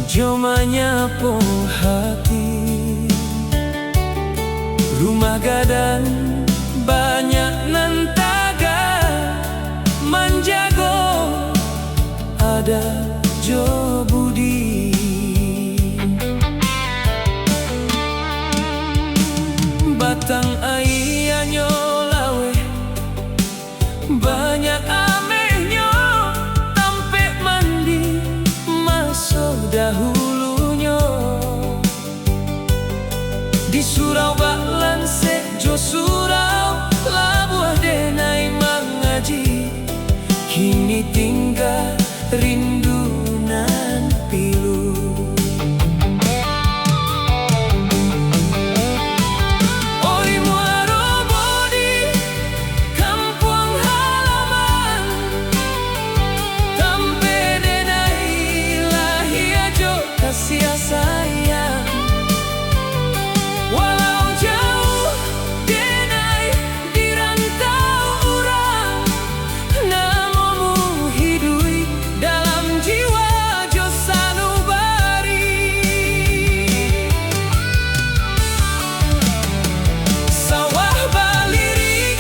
Jomanya pun hati rumah gadang banyak nantaga menjago ada jo budi batang aianyo lawe banyak amehnya tampe mandi masuk dahulunya di surau baklan sejo surau labuah denai mengaji kini tinggal rindu nan pilu oi muaro bodi kampung halaman tampe denai lahia jo kasih sayang walau jauh denai di rantau urang namomu hidui dalam jiwa jo sanubari sawah balirik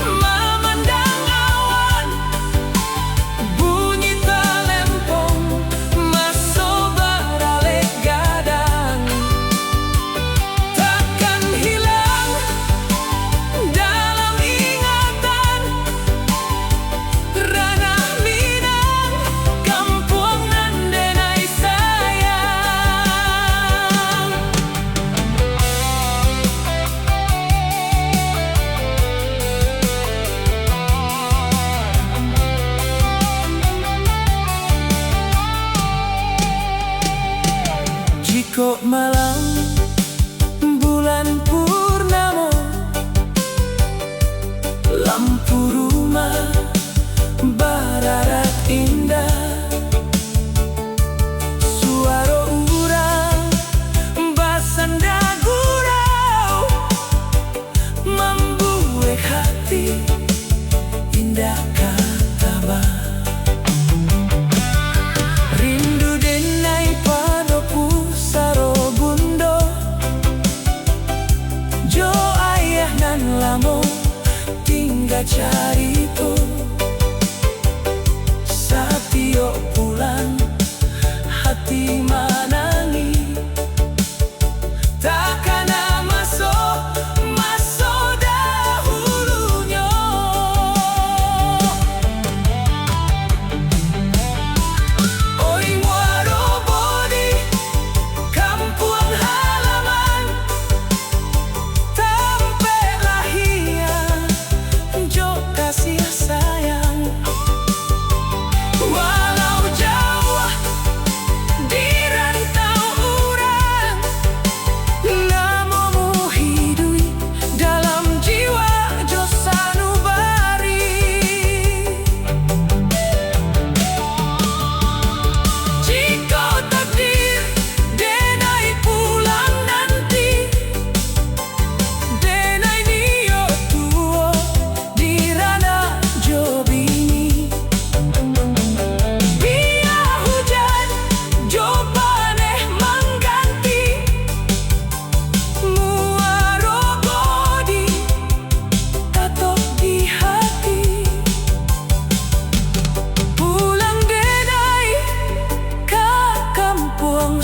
memandang awan bunyi talempong masuk baralek gadang takkan hilang dalam ingatan ranah Minang kampung nan denai sayang jiko malam bulan purnama lampu rumah bararat indah suara urang basanda gurau membuat hati indah kataba rindu denai pada pusaro bundo jo ayah nan lamo tinggal cari tu satio pulang hati manangi takkan masuk masuk dahulunya oi muaro bodi kampung halaman tampe lahia jo kasih sayang walau jauh di rantau urang namomu hidui dalam jiwa jo sanubari jika takdir denai pulang nanti denai nio tuo di ranah jo bini biar hujan jo paneh mengganti muaro bodi tato di hati pulang denai ke kampung